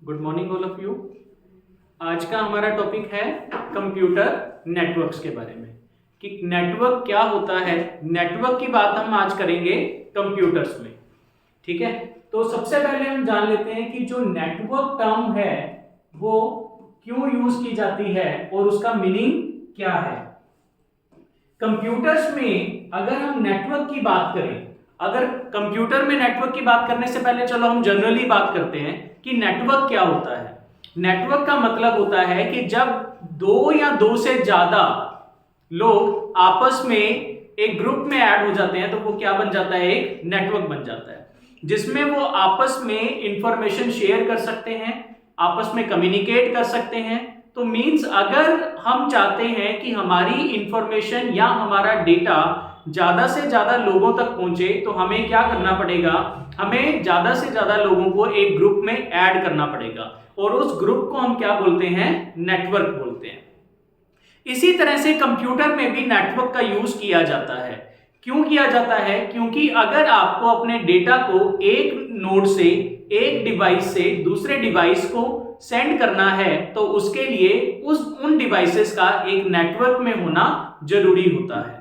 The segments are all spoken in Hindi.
Good morning all of you. आज का हमारा टॉपिक है कंप्यूटर नेटवर्क्स के बारे में कि नेटवर्क क्या होता है। नेटवर्क की बात हम आज करेंगे कंप्यूटर्स में, ठीक है। तो सबसे पहले हम जान लेते हैं कि जो नेटवर्क टर्म है वो क्यों यूज की जाती है और उसका मीनिंग क्या है। कंप्यूटर्स में अगर हम नेटवर्क की बात करें, अगर कंप्यूटर में नेटवर्क की बात करने से पहले चलो हम जनरली बात करते हैं कि नेटवर्क क्या होता है। नेटवर्क का मतलब होता है कि जब दो या दो से ज्यादा लोग आपस में एक ग्रुप में ऐड हो जाते हैं तो वो क्या बन जाता है, एक नेटवर्क बन जाता है, जिसमें वो आपस में इंफॉर्मेशन शेयर कर सकते हैं, आपस में कम्युनिकेट कर सकते हैं। तो मींस अगर हम चाहते हैं कि हमारी इंफॉर्मेशन या हमारा डेटा ज्यादा से ज्यादा लोगों तक पहुंचे तो हमें क्या करना पड़ेगा, हमें ज्यादा से ज्यादा लोगों को एक ग्रुप में ऐड करना पड़ेगा और उस ग्रुप को हम क्या बोलते हैं, नेटवर्क बोलते हैं। इसी तरह से कंप्यूटर में भी नेटवर्क का यूज किया जाता है। क्यों किया जाता है? क्योंकि अगर आपको अपने डेटा को एक नोड से, एक डिवाइस से दूसरे डिवाइस को सेंड करना है तो उसके लिए उन डिवाइसेस का एक नेटवर्क में होना जरूरी होता है।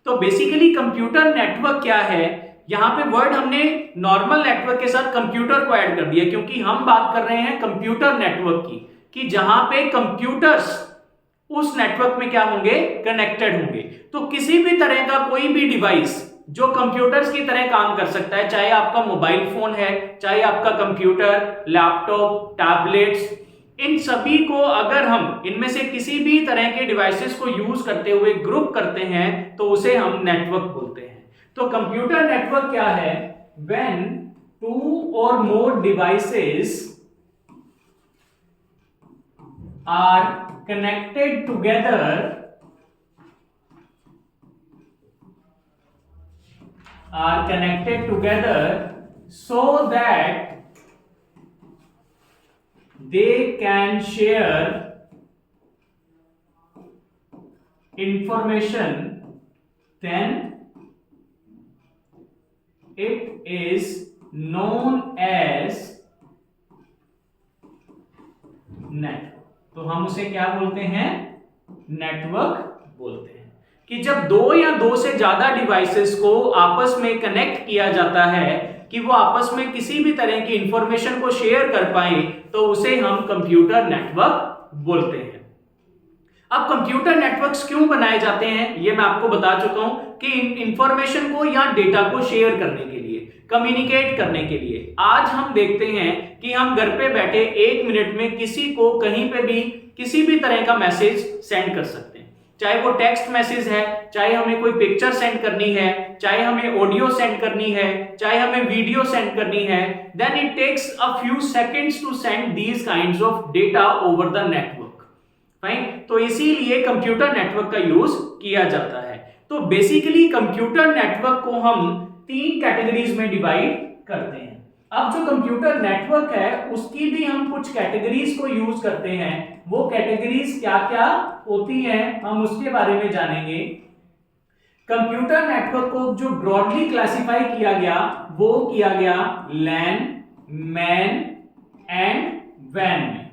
तो बेसिकली कंप्यूटर नेटवर्क क्या है, यहां पे वर्ड हमने नॉर्मल नेटवर्क के साथ कंप्यूटर को ऐड कर दिया क्योंकि हम बात कर रहे हैं कंप्यूटर नेटवर्क की, कि जहां पे कंप्यूटर्स उस नेटवर्क में क्या होंगे, कनेक्टेड होंगे। तो किसी भी तरह का कोई भी डिवाइस जो कंप्यूटर्स की तरह काम कर सकता है, चाहे आपका मोबाइल फोन है, चाहे आपका कंप्यूटर, लैपटॉप, टैबलेट्स, इन सभी को अगर हम इनमें से किसी भी तरह के डिवाइसेस को यूज करते हुए ग्रुप करते हैं तो उसे हम नेटवर्क बोलते हैं। तो कंप्यूटर नेटवर्क क्या है? व्हेन टू और more devices are connected together so that they can share information, then it is known as network। तो हम उसे क्या बोलते हैं, नेटवर्क बोलते हैं। कि जब दो या दो से ज्यादा डिवाइसेस को आपस में कनेक्ट किया जाता है कि वो आपस में किसी भी तरह की इंफॉर्मेशन को शेयर कर पाए तो उसे हम कंप्यूटर नेटवर्क बोलते हैं। अब कंप्यूटर नेटवर्क्स क्यों बनाए जाते हैं ये मैं आपको बता चुका हूं कि इंफॉर्मेशन को या डेटा को शेयर करने के लिए, कम्युनिकेट करने के लिए। आज हम देखते हैं कि हम घर पे बैठे एक मिनट में किसी को कहीं पे भी किसी भी तरह का मैसेज सेंड कर सकते हैं, चाहे वो टेक्स्ट मैसेज है, चाहे हमें कोई पिक्चर सेंड करनी है, चाहे हमें ऑडियो सेंड करनी है, चाहे हमें वीडियो सेंड करनी है। Then it takes a few seconds to send these kinds of data over the network. Fine, तो इसीलिए कंप्यूटर नेटवर्क का यूज किया जाता है। तो बेसिकली कंप्यूटर नेटवर्क को हम तीन कैटेगरीज में डिवाइड करते हैं। अब जो कंप्यूटर नेटवर्क है उसकी भी हम कुछ कैटेगरीज को यूज करते हैं। वो कैटेगरीज क्या क्या होती हैं हम उसके बारे में जानेंगे। कंप्यूटर नेटवर्क को जो ब्रॉडली क्लासिफाई किया गया वो किया गया लैन, मैन एंड वैन में।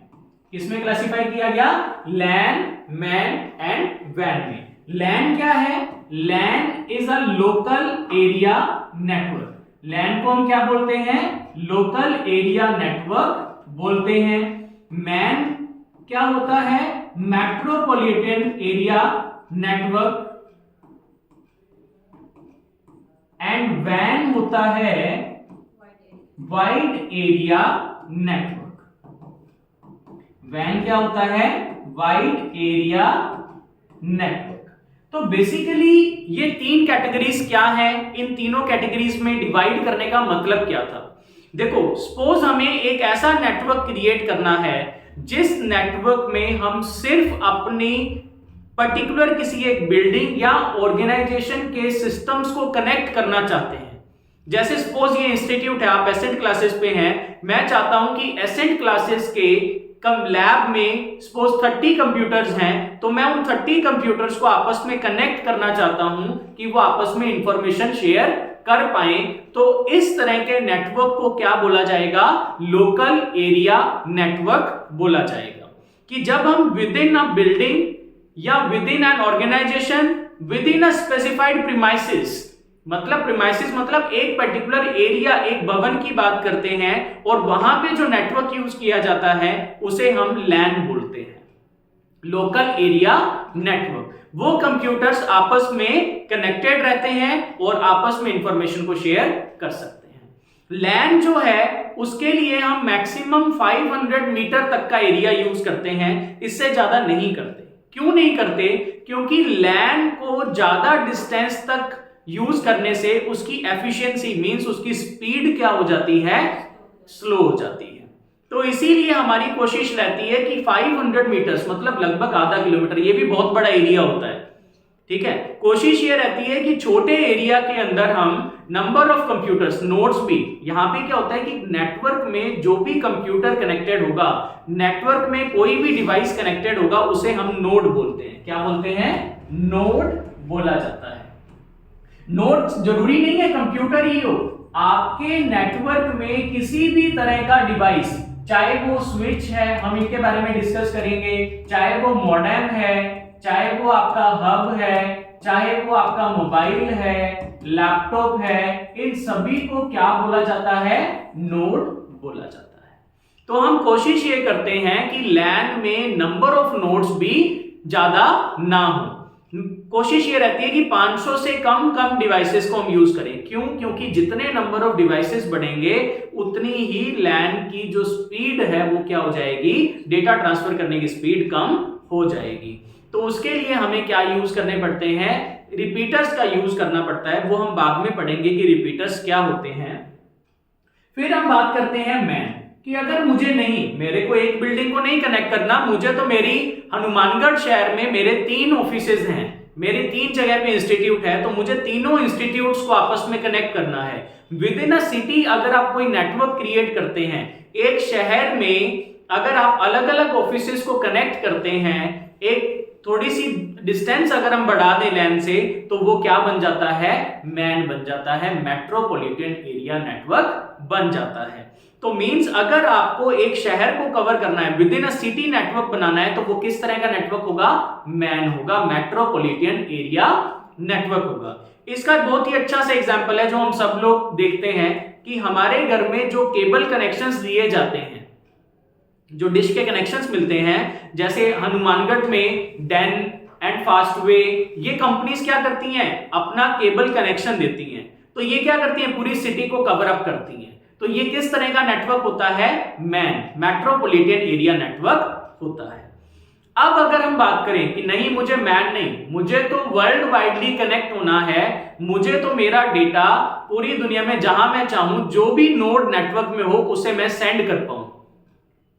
किसमें क्लासिफाई किया गया? लैन, मैन एंड वैन में। लैन क्या है? LAN is a local area network. LAN को हम क्या बोलते हैं? लोकल एरिया नेटवर्क बोलते हैं। मैन क्या होता है? Metropolitan area network. एंड वैन होता है वाइड एरिया नेटवर्क। वैन क्या होता है? Wide area network. तो बेसिकली ये तीन कैटेगरीज क्या हैं, इन तीनों कैटेगरीज में डिवाइड करने का मतलब क्या था? देखो, सपोज हमें एक ऐसा नेटवर्क क्रिएट करना है जिस नेटवर्क में हम सिर्फ अपनी पर्टिकुलर किसी एक बिल्डिंग या ऑर्गेनाइजेशन के सिस्टम्स को कनेक्ट करना चाहते हैं। जैसे सपोज ये इंस्टीट्यूट है, आप एसेंट क्लासेस पे हैं, मैं चाहता हूं कि एसेंट क्लासेस के लैब में सपोज 30 कंप्यूटर्स हैं तो मैं उन 30 कंप्यूटर्स को आपस में कनेक्ट करना चाहता हूं कि वो आपस में इंफॉर्मेशन शेयर कर पाए, तो इस तरह के नेटवर्क को क्या बोला जाएगा? लोकल एरिया नेटवर्क बोला जाएगा। कि जब हम विद इन अ बिल्डिंग या within an organization within a specified premises, मतलब प्रीमाइसिस मतलब एक पर्टिकुलर एरिया, एक भवन की बात करते हैं और वहां पे जो नेटवर्क यूज किया जाता है उसे हम लैन बोलते हैं, लोकल एरिया नेटवर्क। वो कंप्यूटर्स आपस में कनेक्टेड रहते हैं और आपस में इंफॉर्मेशन को शेयर कर सकते हैं। लैन जो है उसके लिए हम मैक्सिमम 500 मीटर तक का एरिया यूज करते हैं, इससे ज्यादा नहीं करते। क्यों नहीं करते? क्योंकि लैन को ज्यादा डिस्टेंस तक यूज करने से उसकी एफिशिएंसी मींस उसकी स्पीड क्या हो जाती है? स्लो हो जाती है। तो इसीलिए हमारी कोशिश रहती है कि 500 मीटर्स मतलब लगभग आधा किलोमीटर, ये भी बहुत बड़ा एरिया होता है, ठीक है। कोशिश ये रहती है कि छोटे एरिया के अंदर हम नंबर ऑफ कंप्यूटर्स, नोड्स भी, यहां पे क्या होता है कि नेटवर्क में जो भी कंप्यूटर कनेक्टेड होगा, नेटवर्क में कोई भी डिवाइस कनेक्टेड होगा, उसे हम नोड बोलते हैं। क्या बोलते हैं? नोड बोला जाता है। नोड जरूरी नहीं है कंप्यूटर ही हो, आपके नेटवर्क में किसी भी तरह का डिवाइस, चाहे वो स्विच है, हम इनके बारे में डिस्कस करेंगे, चाहे वो मॉडेम है, चाहे वो आपका हब है, चाहे वो आपका मोबाइल है, लैपटॉप है, इन सभी को क्या बोला जाता है? नोड बोला जाता है। तो हम कोशिश ये करते हैं कि लैन में नंबर ऑफ नोड्स भी ज्यादा ना हो। कोशिश ये रहती है कि 500 से कम डिवाइसेस को हम यूज करें। क्यों? क्योंकि जितने नंबर ऑफ डिवाइसेस बढ़ेंगे उतनी ही लैन की जो स्पीड है वो क्या हो जाएगी? डेटा ट्रांसफर करने की स्पीड कम हो जाएगी। तो उसके लिए हमें क्या यूज करने पड़ते हैं? रिपीटर्स का यूज करना पड़ता है। वो हम बाद में पढ़ेंगे कि रिपीटर्स क्या होते हैं। फिर हम बात करते हैं मैन, कि अगर मुझे नहीं, मेरे को एक बिल्डिंग को नहीं कनेक्ट करना, मुझे तो मेरी हनुमानगढ़ शहर में मेरे 3 ऑफिसेज हैं, मेरे 3 जगह पे इंस्टीट्यूट है, तो मुझे तीनों इंस्टीट्यूट्स को आपस में कनेक्ट करना है। विद इन अ सिटी अगर आप कोई नेटवर्क क्रिएट करते हैं, एक शहर में अगर आप अलग अलग ऑफिसेज को कनेक्ट करते हैं, एक थोड़ी सी डिस्टेंस अगर हम बढ़ा दें लैन से, तो वो क्या बन जाता है? मैन बन जाता है, मेट्रोपॉलिटन एरिया नेटवर्क बन जाता है। तो मींस अगर आपको एक शहर को कवर करना है, within a city network बनाना है, तो वो किस तरह का नेटवर्क होगा? मैन होगा, मेट्रोपॉलिटन एरिया नेटवर्क होगा। इसका बहुत ही अच्छा सा एग्जांपल है जो हम सब लोग देखते हैं कि हमारे घर में जो केबल कनेक्शंस दिए जाते हैं, जो डिश के कनेक्शंस मिलते हैं, जैसे हनुमानगढ़ में डेन एंड फास्टवे, ये कंपनीज क्या करती हैं? अपना केबल कनेक्शन देती हैं। तो ये क्या करती हैं? पूरी सिटी को कवर अप करती हैं। तो ये किस तरह का नेटवर्क होता है? मैन, मेट्रोपॉलिटन एरिया नेटवर्क होता है। अब अगर हम बात करें कि नहीं, मुझे मैन नहीं, मुझे तो वर्ल्ड वाइडली कनेक्ट होना है, मुझे तो मेरा डेटा पूरी दुनिया में जहां मैं चाहूं, जो भी नोड नेटवर्क में हो, उसे मैं सेंड कर पाऊं,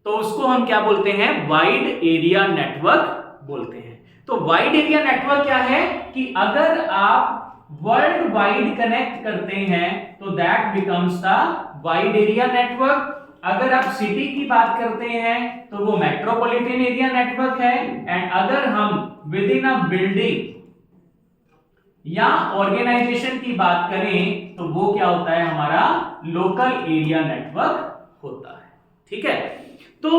तो उसको हम क्या बोलते हैं? वाइड एरिया नेटवर्क बोलते हैं। तो वाइड एरिया नेटवर्क क्या है कि अगर आप वर्ल्ड वाइड कनेक्ट करते हैं तो that becomes the wide area network. अगर आप सिटी की बात करते हैं तो वो मेट्रोपॉलिटन एरिया नेटवर्क है। एंड अगर हम विद इन अ बिल्डिंग या ऑर्गेनाइजेशन की बात करें तो वो क्या होता है? हमारा लोकल एरिया नेटवर्क होता है। ठीक है, तो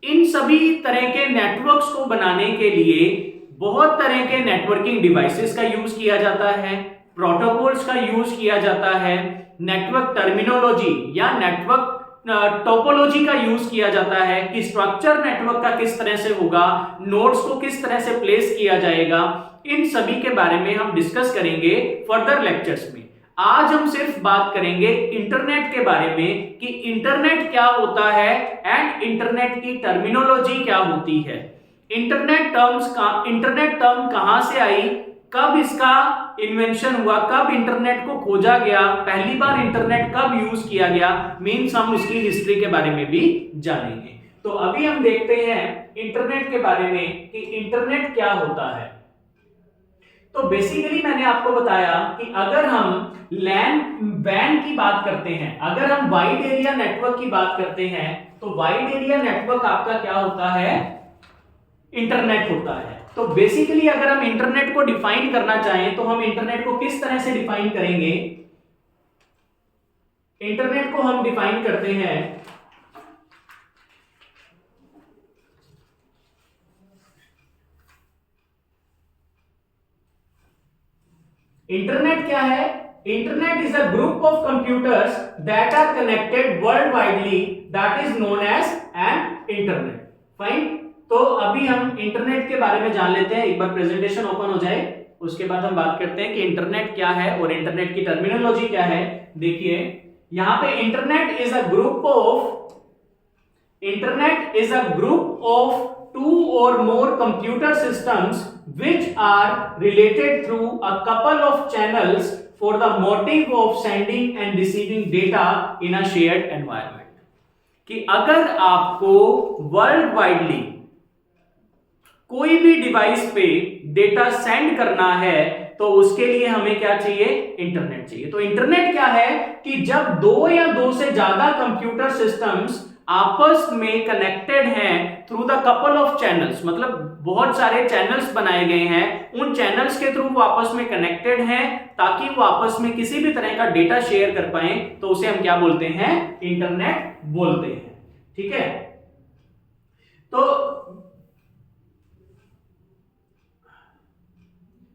इन सभी तरह के नेटवर्क्स को बनाने के लिए बहुत तरह के नेटवर्किंग डिवाइसेस का यूज किया जाता है, प्रोटोकॉल्स का यूज किया जाता है, नेटवर्क टर्मिनोलॉजी या नेटवर्क टोपोलॉजी का यूज किया जाता है कि स्ट्रक्चर नेटवर्क का किस तरह से होगा, नोड्स को किस तरह से प्लेस किया जाएगा। इन सभी के बारे में हम डिस्कस करेंगे फर्दर लेक्चर्स में। आज हम सिर्फ बात करेंगे इंटरनेट के बारे में कि इंटरनेट क्या होता है एंड इंटरनेट की टर्मिनोलॉजी क्या होती है। इंटरनेट टर्म कहां से आई, कब इसका इन्वेंशन हुआ, कब इंटरनेट को खोजा गया, पहली बार इंटरनेट कब यूज किया गया, मींस हम उसकी हिस्ट्री के बारे में भी जानेंगे। तो अभी हम देखते हैं इंटरनेट के बारे में कि इंटरनेट क्या होता है। तो बेसिकली मैंने आपको बताया कि अगर हम वैन की बात करते हैं, अगर हम वाइड एरिया नेटवर्क की बात करते हैं, तो वाइड एरिया नेटवर्क आपका क्या होता है? इंटरनेट होता है। तो बेसिकली अगर हम इंटरनेट को डिफाइन करना चाहें तो हम इंटरनेट को किस तरह से डिफाइन करेंगे इंटरनेट को हम डिफाइन करते हैं इंटरनेट क्या है? Internet is a group of computers that are connected world widely, that is known as an internet. Fine, तो अभी हम इंटरनेट के बारे में जान लेते हैं। एक बार प्रेजेंटेशन ओपन हो जाए उसके बाद हम बात करते हैं कि इंटरनेट क्या है और इंटरनेट की टर्मिनोलॉजी क्या है। देखिए यहां पे internet is a group of two or more computer systems which are related through a couple of channels for the motive of sending and receiving data in a shared environment। कि अगर आपको वर्ल्ड वाइडली कोई भी डिवाइस पे डेटा सेंड करना है तो उसके लिए हमें क्या चाहिए? इंटरनेट चाहिए। तो इंटरनेट क्या है कि जब दो या दो से ज्यादा कंप्यूटर सिस्टम्स आपस में कनेक्टेड हैं through the couple of channels, मतलब बहुत सारे चैनल्स बनाए गए हैं, उन चैनल्स के थ्रू वो आपस में कनेक्टेड हैं ताकि वो आपस में किसी भी तरह का डेटा शेयर कर पाए, तो उसे हम क्या बोलते हैं? इंटरनेट बोलते हैं। ठीक है, तो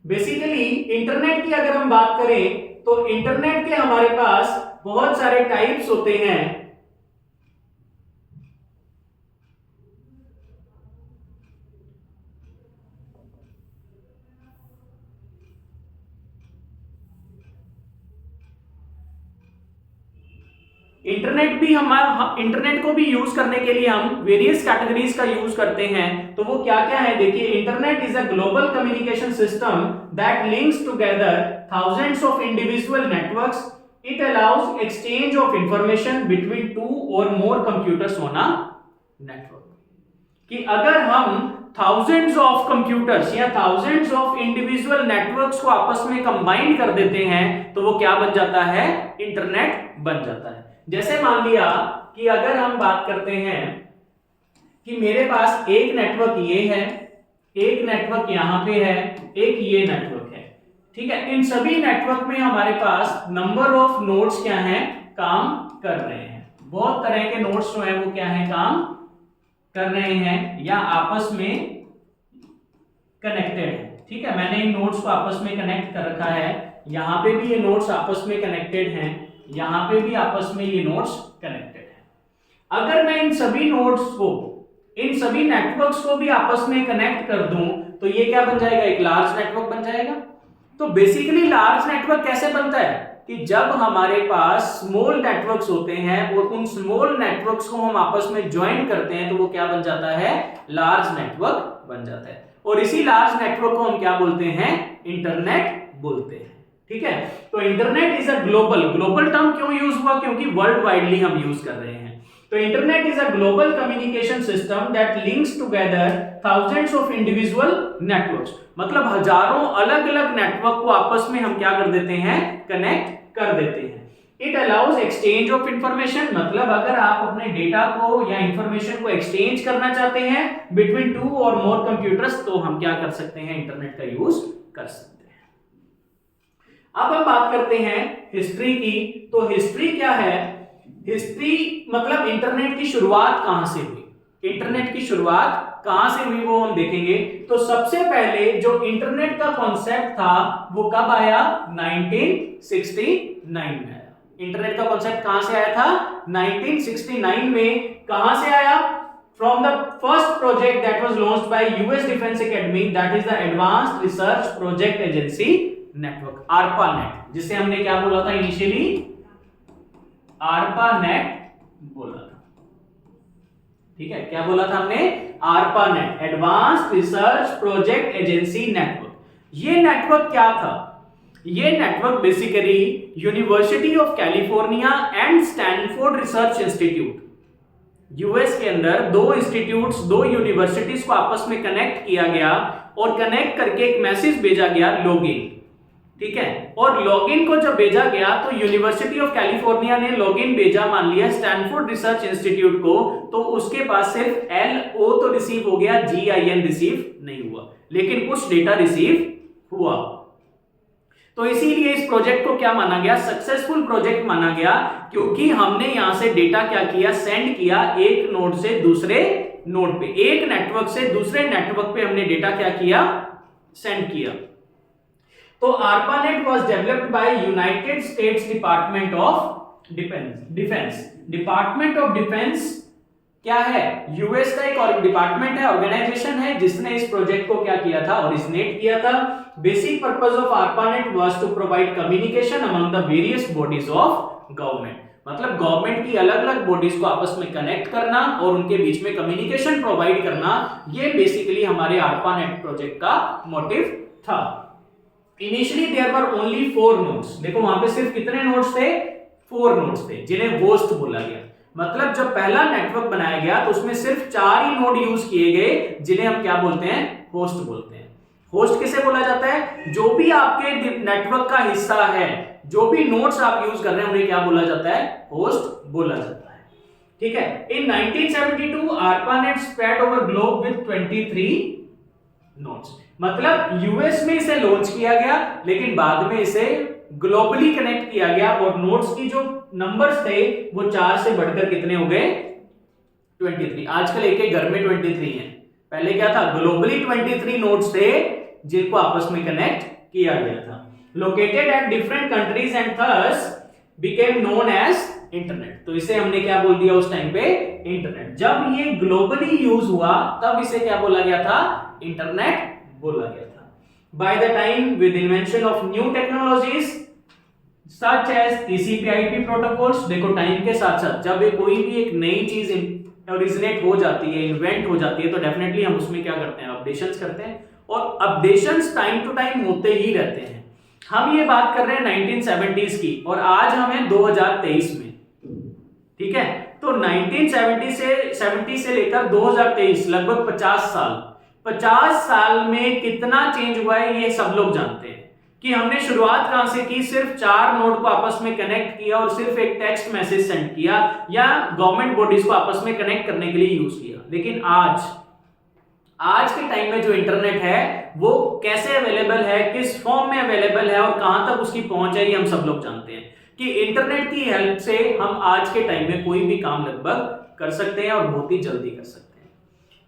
बेसिकली इंटरनेट की अगर हम बात करें तो इंटरनेट के हमारे पास बहुत सारे टाइप्स होते हैं। इंटरनेट को भी यूज करने के लिए हम वेरियस कैटेगरीज का यूज करते हैं। तो वो क्या क्या है? देखिए, internet is a global communication system that links together thousands of individual networks. It allows exchange of information between two और मोर कंप्यूटर्स ऑन अ नेटवर्क। कि अगर हम थाउजेंड्स ऑफ कंप्यूटर्स या थाउजेंड्स ऑफ इंडिविजुअल नेटवर्क्स को आपस में कंबाइन कर देते हैं तो वो क्या बन जाता है? इंटरनेट बन जाता है। जैसे मान लिया कि अगर हम बात करते हैं कि मेरे पास एक नेटवर्क ये है, एक नेटवर्क यहां पे है, एक ये नेटवर्क है। ठीक है, इन सभी नेटवर्क में हमारे पास नंबर ऑफ नोड्स क्या हैं? काम कर रहे हैं। बहुत तरह के नोड्स जो है वो क्या है? काम कर रहे हैं या आपस में कनेक्टेड है। ठीक है, मैंने इन नोड्स को आपस में कनेक्ट कर रखा है। यहां पे भी ये नोड्स आपस में कनेक्टेड हैं, यहां पे भी आपस में ये नोड्स कनेक्टेड हैं। अगर मैं इन सभी नोड्स को, इन सभी नेटवर्क्स को भी आपस में कनेक्ट कर दूं तो ये क्या बन जाएगा? एक लार्ज नेटवर्क बन जाएगा। तो बेसिकली लार्ज नेटवर्क कैसे बनता है? कि जब हमारे पास स्मॉल नेटवर्क्स होते हैं और उन स्मॉल नेटवर्क्स को हम आपस में ज्वाइन करते हैं तो वो क्या बन जाता है? लार्ज नेटवर्क बन जाता है। और इसी लार्ज नेटवर्क को हम क्या बोलते हैं? इंटरनेट बोलते हैं। ठीक है, तो internet is a global term क्यों यूज हुआ? क्योंकि वर्ल्ड वाइडली हम यूज कर रहे हैं। तो internet is a global communication system that links together thousands of individual networks. मतलब हजारों अलग अलग नेटवर्क को आपस में हम क्या कर देते हैं? कनेक्ट कर देते हैं। It allows exchange of information, मतलब अगर आप अपने डेटा को या इंफॉर्मेशन को एक्सचेंज करना चाहते हैं बिटवीन टू और मोर कंप्यूटर्स तो हम क्या कर सकते हैं? इंटरनेट का यूज कर सकते हैं। अब हम बात करते हैं हिस्ट्री की। तो हिस्ट्री क्या है? हिस्ट्री मतलब इंटरनेट की शुरुआत कहां से हुई, इंटरनेट की शुरुआत कहां से हुई वो हम देखेंगे। तो सबसे पहले जो इंटरनेट का कॉन्सेप्ट था वो कब आया? 1969 में आया। इंटरनेट का कॉन्सेप्ट कहां से आया था? 1969 में। कहां से आया? From the first project that was launched by US defence academy, that is the advanced research project agency network, ARPANET, जिसे हमने क्या बोला था इनिशियली? ARPANET बोला था। ठीक है, क्या बोला था हमने? ARPANET, advanced research project agency network. ये नेटवर्क क्या था? ये network basically university of California and Stanford research institute, US के अंदर दो इंस्टीट्यूट्स, दो यूनिवर्सिटीज को आपस में कनेक्ट किया गया और कनेक्ट करके एक मैसेज भेजा गया, लॉगिन। ठीक है, और लॉगिन को जब भेजा गया तो यूनिवर्सिटी ऑफ कैलिफोर्निया ने लॉगिन भेजा, मान लिया स्टैनफोर्ड रिसर्च इंस्टीट्यूट को, तो उसके पास सिर्फ LO तो रिसीव हो गया, GIN रिसीव नहीं हुआ, लेकिन कुछ डेटा रिसीव हुआ। तो इसीलिए इस प्रोजेक्ट को क्या माना गया, सक्सेसफुल प्रोजेक्ट माना गया, क्योंकि हमने यहां से डेटा क्या किया, सेंड किया एक नोड से दूसरे नोड पे, एक नेटवर्क से दूसरे नेटवर्क पे हमने डेटा क्या किया, सेंड किया। तो ARPANET was developed by United States Department of Defense। Department of defence क्या है, यूएस का एक और डिपार्टमेंट है, ऑर्गेनाइजेशन है, जिसने इस प्रोजेक्ट को क्या किया था, ओरिजिनेट किया था। Basic purpose of ARPANET was to provide communication among the various bodies of government। मतलब गवर्नमेंट की अलग अलग बॉडीज को आपस में कनेक्ट करना और उनके बीच में कम्युनिकेशन प्रोवाइड करना, ये बेसिकली हमारे ARPANET प्रोजेक्ट का मोटिव था। Initially there were only 4 nodes. देखो वहां पे सिर्फ कितने नोड्स थे, 4 नोड्स थे, जिन्हें होस्ट बोला गया। मतलब जब पहला नेटवर्क बनाया गया तो उसमें सिर्फ 4 ही नोड यूज किए गए, जिन्हें हम क्या बोलते हैं, होस्ट बोलते हैं। होस्ट किसे बोला जाता है, जो भी आपके नेटवर्क का हिस्सा है, जो भी नोड्स आप यूज कर रहे हैं, उन्हें क्या बोला जाता है, होस्ट बोला जाता है। ठीक है। इन 1972 ARPANET spread over globe with 23 nodes. मतलब यूएस में इसे लॉन्च किया गया, लेकिन बाद में इसे ग्लोबली कनेक्ट किया गया और नोड्स की जो नंबर्स थे वो 4 से बढ़कर कितने हो गए, 23। आजकल एक एक घर में 23 हैं, पहले क्या था, ग्लोबली 23 नोड्स थे जिनको आपस में कनेक्ट किया गया था। Located at different countries and thus became known as internet. तो इसे हमने क्या बोल दिया उस टाइम पे, इंटरनेट। जब ये ग्लोबली यूज हुआ तब इसे क्या बोला गया था, इंटरनेट बोला गया था। By the time with invention of new technologies such as TCP/IP protocols, देखो टाइम के साथ साथ जब कोई भी एक नई चीज ओरिजिनेट हो जाती है, इन्वेंट हो जाती है, तो डेफिनेटली हम उसमें क्या करते हैं, अपडेशंस करते हैं, और अपडेशंस टाइम टू टाइम होते ही रहते हैं। हम ये बात कर रहे हैं 1970s की, और आज हम हैं 2023 में। ठीक है, तो 1970 से लेकर 2023 लगभग 50 साल में कितना चेंज हुआ है ये सब लोग जानते हैं। कि हमने शुरुआत कहां से की, सिर्फ 4 नोड को आपस में कनेक्ट किया और सिर्फ एक टेक्स्ट मैसेज सेंड किया या गवर्नमेंट बॉडीज को आपस में कनेक्ट करने के लिए यूज किया। लेकिन आज के टाइम में जो इंटरनेट है वो कैसे अवेलेबल है, किस फॉर्म में अवेलेबल है और कहां तक उसकी पहुंच है, ये हम सब लोग जानते हैं। कि इंटरनेट की हेल्प से हम आज के टाइम में कोई भी काम लगभग कर सकते हैं और बहुत ही जल्दी कर सकते हैं।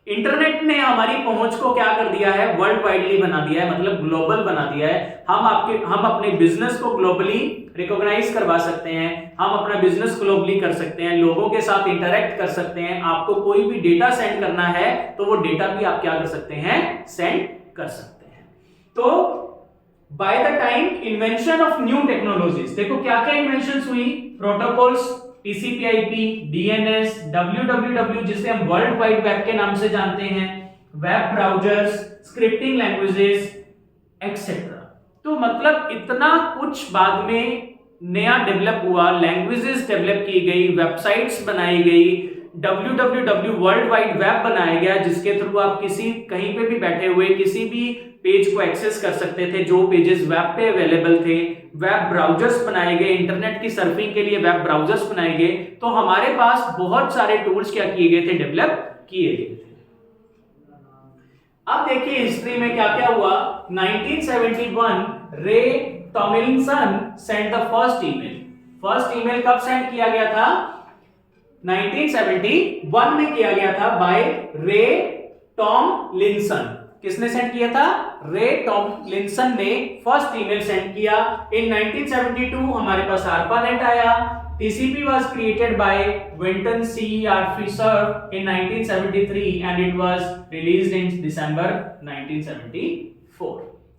इंटरनेट ने हमारी पहुंच को क्या कर दिया है, वर्ल्ड वाइडली बना दिया है, मतलब ग्लोबल बना दिया है। हम अपने बिजनेस को ग्लोबली रिकॉग्नाइज करवा सकते हैं, हम अपना बिजनेस ग्लोबली कर सकते हैं, लोगों के साथ इंटरेक्ट कर सकते हैं। आपको कोई भी डेटा सेंड करना है तो वो डेटा भी आप क्या कर सकते हैं, सेंड कर सकते हैं। तो by the time invention of new technologies, देखो क्या क्या इन्वेंशंस हुई, प्रोटोकॉल्स, TCP/IP, DNS, www जिसे हम वर्ल्ड वाइड वेब के नाम से जानते हैं, web browsers, scripting languages etcetera. तो मतलब इतना कुछ बाद में नया डेवलप हुआ, लैंग्वेजेस डेवलप की गई, वेबसाइट्स बनाई गई, www वर्ल्ड वाइड वेब बनाया गया, जिसके थ्रू आप कहीं पे भी बैठे हुए किसी भी पेज को एक्सेस कर सकते थे, जो पेजेस वेब पे अवेलेबल थे। वेब ब्राउजर्स बनाए गए, इंटरनेट की सर्फिंग के लिए वेब ब्राउजर्स बनाए गए। तो हमारे पास बहुत सारे टूल्स क्या किए गए थे, डेवलप किए गए थे। अब देखिए हिस्ट्री में क्या क्या हुआ। 1971 रे Tomlinson send the first email. First email कब सेंड किया गया था, 1971 में किया गया था बाय रे टॉमलिंसन। किसने सेंड किया था, रे टॉमलिंसन ने फर्स्ट ईमेल सेंड किया। इन 1972 हमारे पास ARPANET आया। TCP was created by Winton C. R. Fisher in 1973 and it was released in December 1974.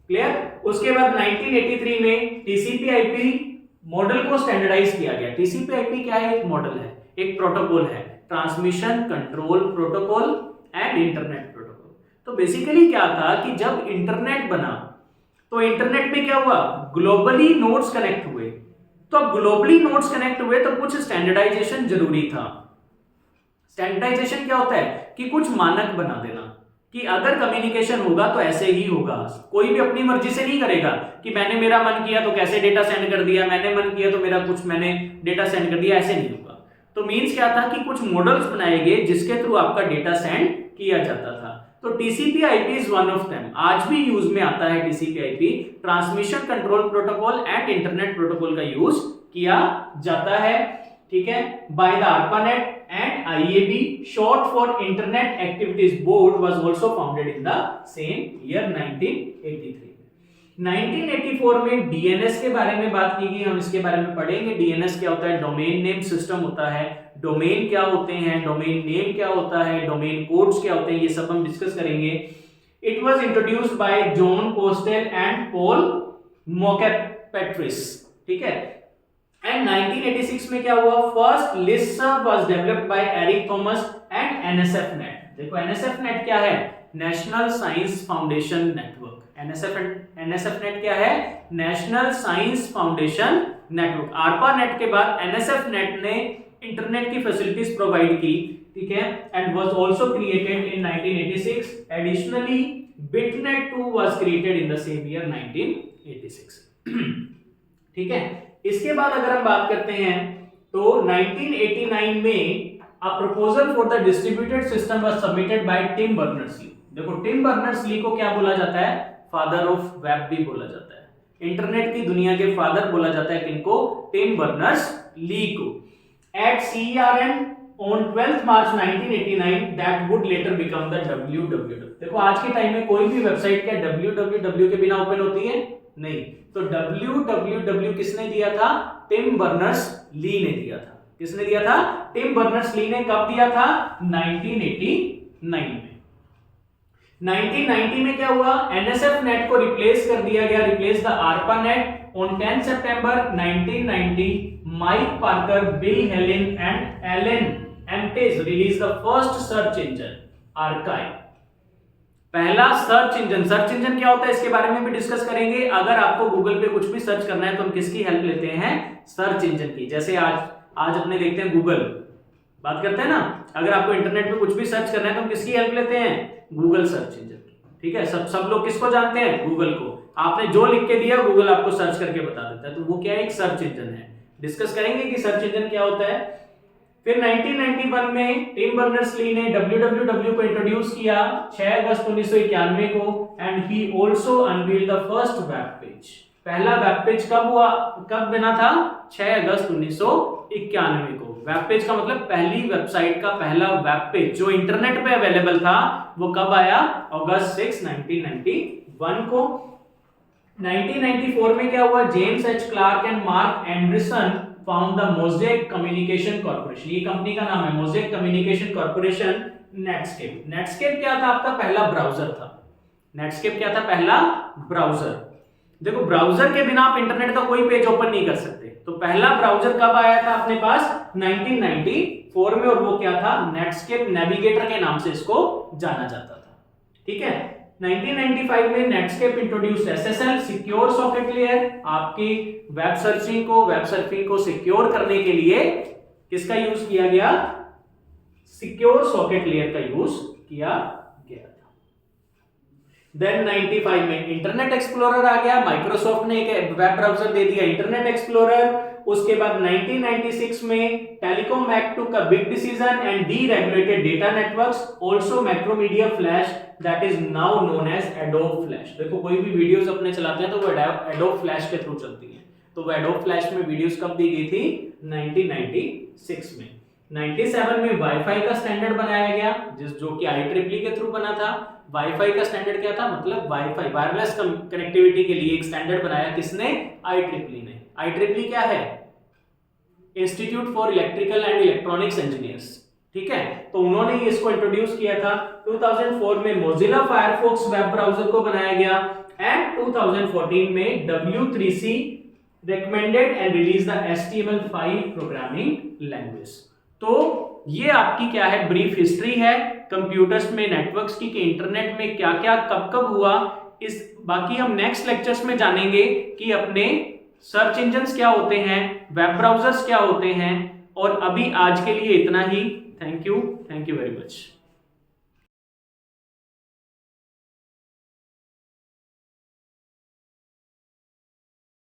Clear. उसके बाद 1983 में TCP/IP मॉडल को स्टैंडर्डाइज किया गया। TCP/IP क्या है, एक मॉडल है, एक प्रोटोकॉल है, transmission control protocol and internet protocol. तो बेसिकली क्या था कि जब इंटरनेट बना तो इंटरनेट में क्या हुआ, ग्लोबली नोड्स कनेक्ट हुए। तो अब ग्लोबली नोड्स कनेक्ट हुए तो कुछ स्टैंडर्डाइजेशन जरूरी था। स्टैंडर्डाइजेशन क्या होता है कि कुछ मानक बना देना कि अगर कम्युनिकेशन होगा तो ऐसे ही होगा। कोई भी अपनी मर्जी से नहीं करेगा कि मैंने मेरा मन किया तो कैसे डेटा सेंड कर दिया, मैंने मन किया तो मैंने डेटा सेंड कर दिया, ऐसे नहीं होगा। तो मींस क्या था कि कुछ मॉडल्स बनाए गए जिसके थ्रू आपका डेटा सेंड किया जाता था। तो TCP IP is one of them, आज भी यूज में आता है TCP IP. Transmission control protocol and internet protocol का यूज किया जाता है, ठीक है। By the ARPANET and IAB, short for Internet Activities Board, was also founded in the same year 1983। 1984 में DNS के बारे में बात की गई, हम इसके बारे में पढ़ेंगे। DNS क्या होता है, डोमेन नेम सिस्टम होता है। डोमेन क्या होते हैं, डोमेन नेम क्या होता है, डोमेन कोड्स क्या होते हैं, ये सब हम डिस्कस करेंगे। It was introduced by Jon Postel and Paul Mockapetris, ठीक है। एंड 1986 में क्या हुआ, first listserv was developed by Eric Thomas and NSFNet। देखो NSFNet क्या है, National Science Foundation Network. NSFNet क्या है, National Science Foundation Network. ARPANET के बाद NSFNet ने इंटरनेट की फैसिलिटीज प्रोवाइड की, ठीक है, and was also created in 1986। Additionally BitNet 2 was created in the same year 1986, ठीक है। इसके बाद अगर हम बात करते हैं तो 1989 में a proposal for the distributed system was submitted by Tim Berners-Lee. देखो टिम बर्नर्स-ली को क्या बोला जाता है, फादर ऑफ वेब भी बोला जाता है, इंटरनेट की दुनिया के फादर बोला जाता है किनको, टिम बर्नर्स-ली को। At CERN on 12th March 1989 that would later become the www। देखो आज के टाइम में कोई भी वेबसाइट क्या www के बिना ओपन होती है, नहीं। तो www किसने दिया था, टिम बर्नर्स-ली ने दिया था। किसने दिया था, टिम बर्नर्स-ली ने। कब दिया था, 1989 में। 1990 में क्या हुआ, NSFNet को रिप्लेस कर दिया गया, replace the ARPANET। On 10 September 1990, Mike Parker, Bill Helen and Alan Emtes released the first search engine, Archive। पहला सर्च इंजन। सर्च इंजन क्या होता है इसके बारे में भी डिस्कस करेंगे। अगर आपको गूगल पे कुछ भी सर्च करना है तो हम किसकी हेल्प लेते हैं, सर्च इंजन की। जैसे आज अपने देखते हैं गूगल, बात करते हैं ना, अगर आपको इंटरनेट पे कुछ भी सर्च करना है तो हम किसकी हेल्प लेते हैं, गूगल सर्च इंजन की, ठीक है। सब लोग किसको जानते हैं, गूगल को। आपने जो लिख के दिया गूगल आपको सर्च करके बता देता है, तो वो क्या है, एक सर्च इंजन है। डिस्कस करेंगे कि सर्च इंजन क्या होता है। फिर 1991 में टिम बर्नर्स-ली ने www को इंट्रोड्यूस किया 6 अगस्त 1991 को, and he also unveiled the first web page. पहला वेब पेज कब हुआ, कब बना था, 6 अगस्त 1991 को। वेब पेज का मतलब पहली वेबसाइट का पहला वेब पेज जो इंटरनेट पे अवेलेबल था, वो कब आया, अगस्त 6, 1991 को। 1994 में क्या हुआ, James H Clark and Marc Anderson found the Mosaic Communication Corporation. ये कंपनी का नाम है, Mosaic Communication Corporation. Netscape. Netscape क्या था, आपका पहला ब्राउजर था। नेटस्केप क्या था, पहला ब्राउजर। देखो ब्राउजर के बिना आप इंटरनेट का कोई पेज ओपन नहीं कर सकते। तो पहला ब्राउजर कब आया था अपने पास, 1994 में, और वो क्या था, नेटस्केप नेविगेटर के नाम से इसको जाना जाता था, ठीक है। 1995 में Netscape introduce SSL, secure socket layer. आपकी वेब सर्फिंग को सिक्योर करने के लिए किसका यूज किया गया, सिक्योर सॉकेट लेयर का यूज किया गया था। देन 95 में इंटरनेट एक्सप्लोरर आ गया, माइक्रोसॉफ्ट ने एक वेब ब्राउजर दे दिया, इंटरनेट एक्सप्लोरर। उसके बाद 1996 में टेलीकॉम एक्ट टू का big decision and deregulated data networks, also Macromedia Flash that is now known as Adobe Flash. देखो कोई भी वीडियोस अपने चलाते हैं तो वो एडोब फ्लैश के थ्रू चलती हैं। तो वो एडोब फ्लैश में वीडियोस कब दी गई थी, 1996 में। 97 में वाईफाई का स्टैंडर्ड बनाया गया, जो कि IEEE के थ्रू बना था। वाईफाई का स्टैंडर्ड क्या था, मतलब वाईफाई वायरलेस कनेक्टिविटी के लिए एक स्टैंडर्ड बनाया, किसने, IEEE ने। IEEE क्या है, institute for electrical and electronics engineers, ठीक है। तो उन्होंने इसको इंट्रोड्यूस किया था। 2004 में मोजिला फायरफॉक्स वेब ब्राउजर को बनाया गया, एंड 2014 में W3C recommended and released the HTML5 programming language. तो ये आपकी क्या है, ब्रीफ हिस्ट्री है कंप्यूटर्स में नेटवर्क्स की, कि इंटरनेट में क्या क्या कब कब हुआ। बाकी हम नेक्स्ट लेक्चर्स में जानेंगे कि अपने सर्च इंजन्स क्या होते हैं, वेब ब्राउजर्स क्या होते हैं। और अभी आज के लिए इतना ही। Thank you very much.